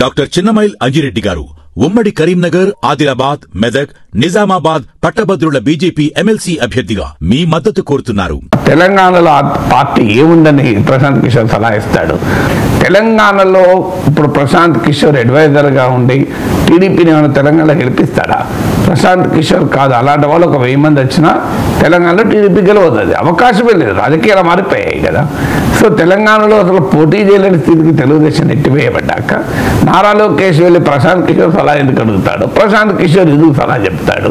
Doctor Chinnamail Anji Reddy గారు ఉమ్మడి కరీంనగర్, ఆదిలాబాద్, మెదక్, నిజామాబాద్ పట్టభద్రుల బీజేపీ ఎమ్మెల్సీ అభ్యర్థిగా మీ మద్దతు కోరుతున్నారు. తెలంగాణలో పార్టీ ఏముందని ప్రశాంత్ కిషోర్ సలహా ఇస్తాడు. తెలంగాణలో ఇప్పుడు ప్రశాంత్ కిషోర్ అడ్వైజర్ గా ఉండి టీడీపీని ఏమైనా తెలంగాణలో గెలిపిస్తాడా? ప్రశాంత్ కిషోర్ కాదు, అలాంటి వాళ్ళు ఒక 1000 మంది వచ్చినా తెలంగాణలో టీడీపీ గెలవదు. అవకాశమే లేదు, రాజకీయాలు మారిపోయాయి కదా. సో తెలంగాణలో అసలు పోటీ చేయలేని స్థితికి తెలుగుదేశం నెట్టివేయబడ్డాక నారా లోకేష్ వెళ్ళి ప్రశాంత్ కిషోర్ సలహా ఎందుకు అడుగుతాడు? ప్రశాంత్ కిషోర్ ఎందుకు సలహా చెప్తాడు?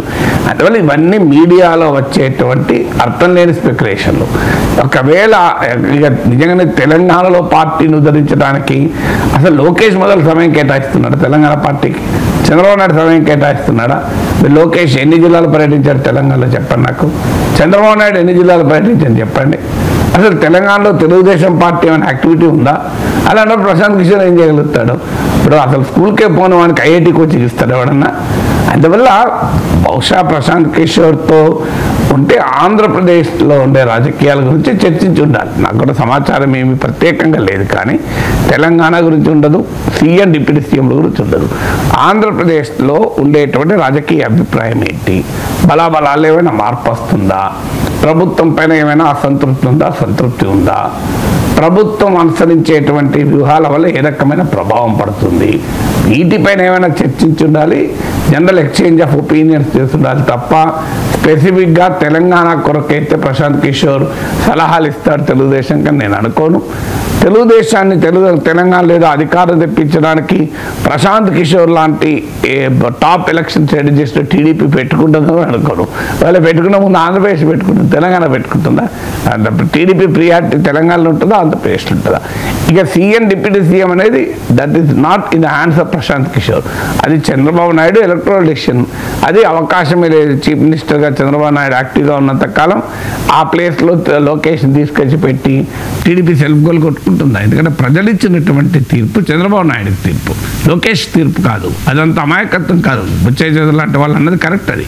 అందువల్ల ఇవన్నీ మీడియాలో వచ్చేటువంటి అర్థం లేని స్పెక్యులేషన్లు. ఒకవేళ ఇక నిజంగానే తెలంగాణలో పార్టీని ఉద్ధరించడానికి అసలు లోకేష్ మొదలు సమయం కేటాయిస్తున్నాడు తెలంగాణ పార్టీకి? చంద్రబాబు నాయుడు సమయం కేటాయిస్తున్నాడా? లోకేష్ ఎన్ని జిల్లాలు పర్యటించాడు తెలంగాణలో చెప్పండి నాకు. చంద్రబాబు నాయుడు ఎన్ని జిల్లాలు పర్యటించాడు చెప్పండి. అసలు తెలంగాణలో తెలుగుదేశం పార్టీ ఏమైనా యాక్టివిటీ ఉందా? అలాంటి ప్రశాంత్ కిషోర్ ఏం చేయగలుగుతాడు? ఇప్పుడు అసలు స్కూల్కే పోను వానికి ఐఐటి కోచింగ్ ఇస్తాడు ఎవడన్నా? అందువల్ల బహుశా ప్రశాంత్ కిషోర్తో ఉంటే ఆంధ్రప్రదేశ్లో ఉండే రాజకీయాల గురించి చర్చించి ఉండాలి. నాకు కూడా సమాచారం ఏమి ప్రత్యేకంగా లేదు, కానీ తెలంగాణ గురించి ఉండదు, సీఎం డిప్యూటీ సీఎంల గురించి ఉండదు. ఆంధ్రప్రదేశ్లో ఉండేటువంటి రాజకీయ అభిప్రాయం ఏంటి? బలాబలాలు ఏమైనా మార్పు వస్తుందా? ప్రభుత్వం పైన ఏమైనా అసంతృప్తి ఉందా, సంతృప్తి ఉందా? ప్రభుత్వం అనుసరించేటువంటి వ్యూహాల వల్ల ఏ రకమైన ప్రభావం పడుతుంది? వీటిపైన ఏమైనా చర్చించి ఉండాలి, జనరల్ ఎక్స్చేంజ్ ఆఫ్ ఒపీనియన్స్ చేస్తుండాలి తప్ప స్పెసిఫిక్గా తెలంగాణ కొరకైతే ప్రశాంత్ కిషోర్ సలహాలు ఇస్తాడు తెలుగుదేశం కానీ నేను అనుకోను. తెలుగుదేశాన్ని తెలంగాణ లేదా అధికారం తెప్పించడానికి ప్రశాంత్ కిషోర్ లాంటి టాప్ ఎలక్షన్ స్ట్రాటజిస్ట్ టీడీపీ పెట్టుకుంటుందని అనుకోను. వాళ్ళు పెట్టుకున్న ముందు ఆంధ్రప్రదేశ్ పెట్టుకుంటుంది, తెలంగాణ పెట్టుకుంటుందా? టీడీపీ ప్రియారిటీ తెలంగాణలో ఉంటుందా, ఆంధ్రప్రదేశ్లో ఉంటుందా? ఇక సీఎం డిప్యూటీ సీఎం అనేది that is not in the hands of Prashant Kishor. అది చంద్రబాబు నాయుడు ఎలక్టరల్ డెసిషన్. అది అవకాశమే లేదు. చీఫ్ మినిస్టర్గా చంద్రబాబు నాయుడు యాక్టివ్గా ఉన్నంత కాలం ఆ ప్లేస్లో లోకేష్ని తీసుకొచ్చి పెట్టి టీడీపీ సెల్ఫ్ గోల్ కొట్టుకుంటుందా? ఎందుకంటే ప్రజలు ఇచ్చినటువంటి తీర్పు చంద్రబాబు నాయుడు తీర్పు, లోకేష్ తీర్పు కాదు. అదంతా అమాయకత్వం కాదు. బుచ్చయ్య చౌదరి లాంటి వాళ్ళు అన్నది కరెక్ట్. అది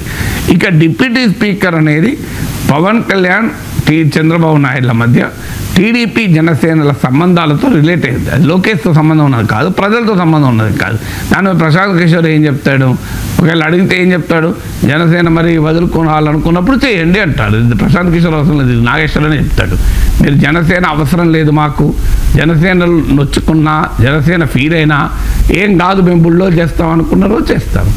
ఇక డిప్యూటీ స్పీకర్ అనేది పవన్ కళ్యాణ్ చంద్రబాబు నాయుడుల మధ్య టీడీపీ జనసేనల సంబంధాలతో రిలేట్ అయింది. అది లోకేష్తో సంబంధం ఉన్నది కాదు, ప్రజలతో సంబంధం ఉన్నది కాదు. దాని ప్రశాంత్ కిషోర్ ఏం చెప్తాడు? ఒకవేళ అడిగితే ఏం చెప్తాడు? జనసేన మరి వదులుకోవాలనుకున్నప్పుడు చేయండి అంటాడు. ఇది ప్రశాంత్ కిషోర్ అవసరం లేదు, ఇది నాగేశ్వరనే చెప్తాడు. మీరు జనసేన అవసరం లేదు మాకు, జనసేనలు నొచ్చుకున్నా, జనసేన ఫీల్ అయినా ఏం కాదు, మేము బుల్లో చేస్తాం అనుకున్నారో చేస్తాం.